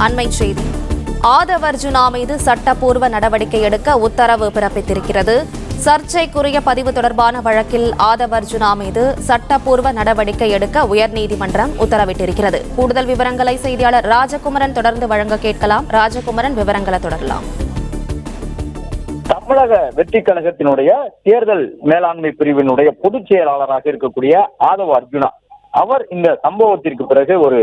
அண்மை செய்தி. ஆதவ் அர்ஜுனா மீது சட்டப்பூர்வ நடவடிக்கை எடுக்க உத்தரவு பிறப்பித்திருக்கிறது. சர்ச்சைக்குரிய பதிவு தொடர்பான வழக்கில் ஆதவ் அர்ஜுனா மீது சட்டப்பூர்வ நடவடிக்கை எடுக்க உயர்நீதிமன்றம் உத்தரவிட்டிருக்கிறது. கூடுதல் விவரங்களை செய்தியாளர் ராஜகுமரன் தொடர்ந்து வழங்க கேட்கலாம். ராஜகுமரன், விவரங்களை தொடரலாம். தமிழக வெற்றி கழகத்தினுடைய தேர்தல் மேலாண்மை பிரிவினுடைய பொதுச் செயலாளராக இருக்கக்கூடிய ஆதவ் அர்ஜுனா அவர் இந்த சம்பவத்திற்கு பிறகு ஒரு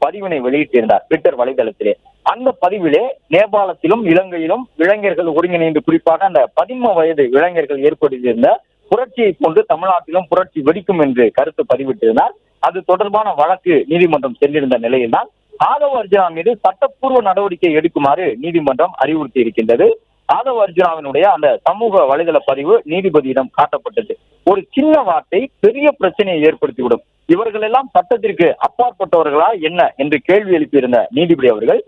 பதிவினை வெளியிட்டிருந்தார் ட்விட்டர் வலைதளத்திலே. அந்த பதிவிலே நேபாளத்திலும் இலங்கையிலும் இளைஞர்கள் ஒருங்கிணைந்து, குறிப்பாக அந்த 13 வயது இளைஞர்கள் ஏற்படுத்தியிருந்த புரட்சியை போன்று தமிழ்நாட்டிலும் புரட்சி வெடிக்கும் என்று கருத்து பதிவிட்டிருந்தார். அது தொடர்பான வழக்கு நீதிமன்றம் சென்றிருந்த நிலையில்தான் ஆதவ் அர்ஜுனா மீது சட்டப்பூர்வ நடவடிக்கை எடுக்குமாறு நீதிமன்றம் அறிவுறுத்தி இருக்கின்றது. ஆதவ் அர்ஜுனாவினுடைய அந்த சமூக வலைதள பதிவு நீதிபதியிடம் காட்டப்பட்டது. ஒரு சின்ன வார்த்தை பெரிய பிரச்சனையை ஏற்படுத்திவிடும், இவர்கள் எல்லாம் சட்டத்திற்கு அப்பாற்பட்டவர்களா என்ன என்று கேள்வி எழுப்பியிருந்த நீதிபதி அவர்கள்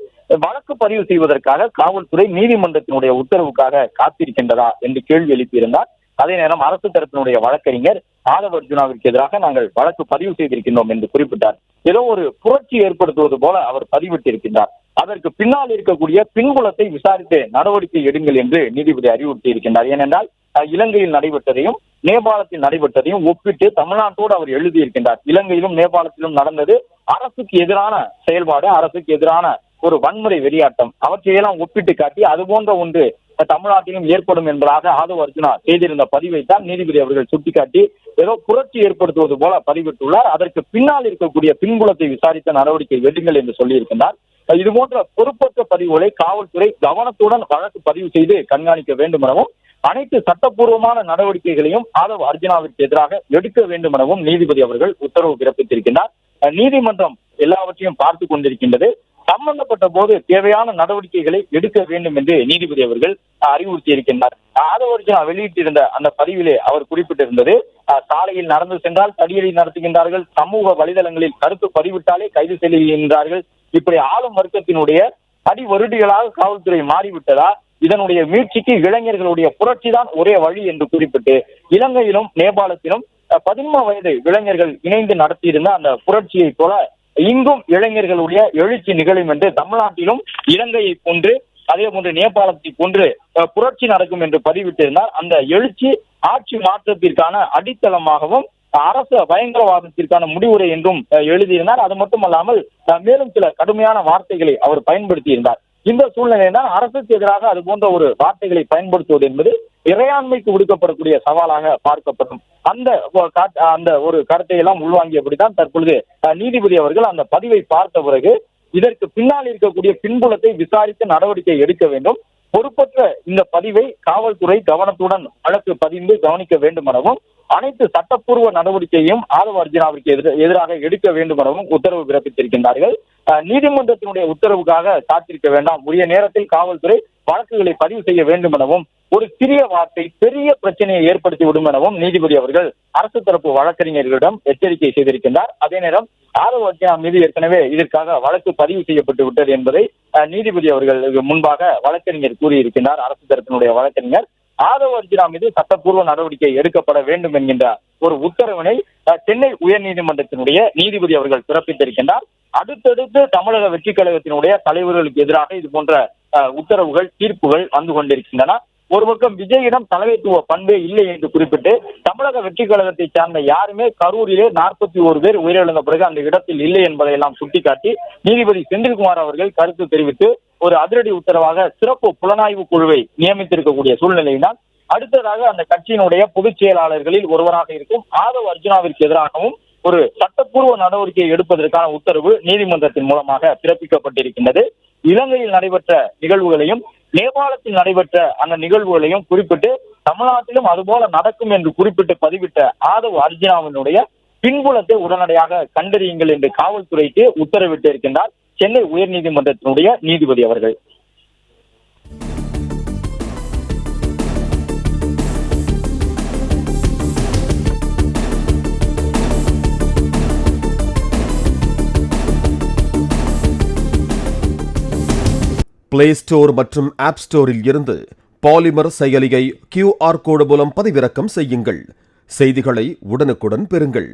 வழக்கு பதிவு செய்வதற்காக காவல்துறை நீதிமன்றத்தினுடைய உத்தரவுக்காக காத்திருக்கின்றதா என்று கேள்வி எழுப்பியிருந்தார். அதே நேரம் அரசு தரப்பினுடைய வழக்கறிஞர் ஆதவ் அர்ஜுனாவிற்கு எதிராக நாங்கள் வழக்கு பதிவு செய்திருக்கின்றோம் என்று குறிப்பிட்டார். ஏதோ ஒரு புரட்சி ஏற்படுத்துவது போல அவர் பதிவிட்டிருக்கின்றார். அதற்கு பின்னால் இருக்கக்கூடிய பின்புலத்தை விசாரித்து நடவடிக்கை எடுங்கள் என்று நீதிபதி அறிவுறுத்தி இருக்கின்றார். ஏனென்றால் இலங்கையில் நடைபெற்றதையும் நேபாளத்தில் நடைபெற்றதையும் ஒப்பிட்டு தமிழ்நாட்டோடு அவர் எழுதியிருக்கின்றார். இலங்கையிலும் நேபாளத்திலும் நடந்தது அரசுக்கு எதிரான செயல்பாடு, அரசுக்கு எதிரான ஒரு வன்முறை வெறியாட்டம், அவற்றையெல்லாம் ஒப்பிட்டு காட்டி அது போன்ற ஒன்று தமிழ்நாட்டிலும் ஏற்படும் என்பதாக ஆதவ் அர்ஜுனா செய்திருந்த பதிவை தான் நீதிபதி அவர்கள் சுட்டிக்காட்டி ஏதோ புரட்சி ஏற்படுத்துவது போல பதிவிட்டுள்ளார். அதற்கு பின்னால் இருக்கக்கூடிய பின்புலத்தை விசாரித்த நடவடிக்கை எடுங்கள் என்று சொல்லியிருக்கின்றார். இது போன்ற பொறுப்பற்ற பதிவுகளை காவல்துறை கவனத்துடன் வழக்கு பதிவு செய்து கண்காணிக்க வேண்டும் எனவும், அனைத்து சட்டப்பூர்வமான நடவடிக்கைகளையும் ஆதவ் அர்ஜுனாவிற்கு எதிராக எடுக்க வேண்டும் எனவும் நீதிபதி அவர்கள் உத்தரவு பிறப்பித்திருக்கின்றார். நீதிமன்றம் எல்லாவற்றையும் பார்த்து கொண்டிருக்கின்றது. சம்பந்தப்பட்ட போது தேவையான நடவடிக்கைகளை எடுக்க வேண்டும் என்று நீதிபதி அவர்கள் அறிவுறுத்தி இருக்கின்றார். ஆதவ் அர்ஜுனா வெளியிட்டிருந்த அந்த பதிவிலே அவர் குறிப்பிட்டிருந்தது, சாலையில் நடந்து சென்றால் தடியடி நடத்துகின்றார்கள், சமூக வலைதளங்களில் கருத்து பதிவிட்டாலே கைது செய்கின்றார்கள், இப்படி ஆளும் வர்க்கத்தினுடைய அடிவருடிகளாக காவல்துறை மாறிவிட்டதா, இதனுடைய மீட்சிக்கு இளைஞர்களுடைய புரட்சி தான் ஒரே வழி என்று குறிப்பிட்டு இலங்கையிலும் நேபாளத்திலும் 13 வயது இளைஞர்கள் இணைந்து நடத்தியிருந்த அந்த புரட்சியை போல இங்கும் இளைஞர்களுடைய எழுச்சி நிகழும் என்று, தமிழ்நாட்டிலும் இலங்கையை போன்று அதே போன்று நேபாளத்தை போன்று புரட்சி நடக்கும் என்று பதிவிட்டிருந்தார். அந்த எழுச்சி ஆட்சி மாற்றத்திற்கான அடித்தளமாகவும் அரசு பயங்கரவாதத்திற்கான முடிவுரை என்றும் எழுதியிருந்தார். அது மட்டுமல்லாமல் மேலும் சில கடுமையான வார்த்தைகளை அவர் பயன்படுத்தி இருந்தார். இந்த சூழ்நிலையில் தான் அரசுக்கு எதிராக அது போன்ற ஒரு வார்த்தைகளை பயன்படுத்துவது என்பது இறையாண்மைக்கு விடுக்கப்படக்கூடிய சவாலாக பார்க்கப்படும். அந்த ஒரு கருத்தை எல்லாம் உள்வாங்கியபடிதான் தற்பொழுது நீதிபதி அவர்கள் அந்த பதிவை பார்த்த பிறகு இதற்கு பின்னால் இருக்கக்கூடிய பின்புலத்தை விசாரித்து நடவடிக்கை எடுக்க வேண்டும், பொறுப்பற்ற இந்த பதிவை காவல்துறை கவனத்துடன் வழக்கு பதிந்து கவனிக்க வேண்டும் எனவும், அனைத்து சட்டப்பூர்வ நடவடிக்கையும் ஆதவ் அர்ஜுனாவிற்கு எதிராக எடுக்க வேண்டும் எனவும் உத்தரவு பிறப்பித்திருக்கின்றார்கள். நீதிமன்றத்தினுடைய உத்தரவுக்காக காத்திருக்க வேண்டாம், உரிய நேரத்தில் காவல்துறை வழக்குகளை பதிவு செய்ய வேண்டும் எனவும், ஒரு சிறிய வார்த்தை பெரிய பிரச்சனையை ஏற்படுத்தி விடும் எனவும் நீதிபதி அவர்கள் அரசு தரப்பு வழக்கறிஞர்களிடம் எச்சரிக்கை செய்திருக்கின்றார். அதே நேரம் ஆதவ் அர்ஜுனா மீது ஏற்கனவே இதற்காக வழக்கு பதிவு செய்யப்பட்டு விட்டது என்பதை நீதிபதி அவர்கள் முன்பாக வழக்கறிஞர் கூறியிருக்கின்றார். அரசு தரப்பினுடைய வழக்கறிஞர் ஆதவ் அர்ஜுனா மீது சட்டப்பூர்வ நடவடிக்கை எடுக்கப்பட வேண்டும் என்கின்ற ஒரு உத்தரவினை சென்னை உயர்நீதிமன்றத்தினுடைய நீதிபதி அவர்கள் பிறப்பித்திருக்கின்றார். அடுத்தடுத்து தமிழக வெற்றி கழகத்தினுடைய தலைவர்களுக்கு எதிராக இது போன்ற உத்தரவுகள், தீர்ப்புகள் வந்து கொண்டிருக்கின்றன. ஒரு பக்கம் விஜயிடம் தலைமைத்துவ பண்பே இல்லை என்று குறிப்பிட்டு தமிழக வெற்றி கழகத்தை சார்ந்த யாருமே கரூரிலே 41 பேர் உயிரிழந்த பிறகு அந்த இடத்தில் இல்லை என்பதையெல்லாம் சுட்டிக்காட்டி நீதிபதி செந்தில்குமார் அவர்கள் கருத்து தெரிவித்து ஒரு அதிரடி உத்தரவாக சிறப்பு புலனாய்வு குழுவை நியமித்திருக்கக்கூடிய சூழ்நிலையினால் அடுத்ததாக அந்த கட்சியினுடைய பொதுச் செயலாளர்களில் ஒருவராக இருக்கும் ஆதவ் அர்ஜுனாவிற்கு எதிராகவும் ஒரு சட்டப்பூர்வ நடவடிக்கை எடுப்பதற்கான உத்தரவு நீதிமன்றத்தின் மூலமாக பிறப்பிக்கப்பட்டிருக்கின்றது. இலங்கையில் நடைபெற்ற நிகழ்வுகளையும் நேபாளத்தில் நடைபெற்ற அந்த நிகழ்வுகளையும் குறிப்பிட்டு தமிழ்நாட்டிலும் அதுபோல நடக்கும் என்று குறிப்பிட்டு பதிவிட்ட ஆதவ் அர்ஜுனாவினுடைய பின்புலத்தை உடனடியாக கண்டறியுங்கள் என்று காவல்துறைக்கு உத்தரவிட்டு இருக்கின்றார் சென்னை உயர்நீதிமன்றத்தினுடைய நீதிபதி அவர்கள். பிளே ஸ்டோர் மற்றும் ஆப் ஸ்டோரில் இருந்து பாலிமர் செயலியை QR கோடு மூலம் பதிவிறக்கம் செய்யுங்கள். செய்திகளை உடனுக்குடன் பெறுங்கள்.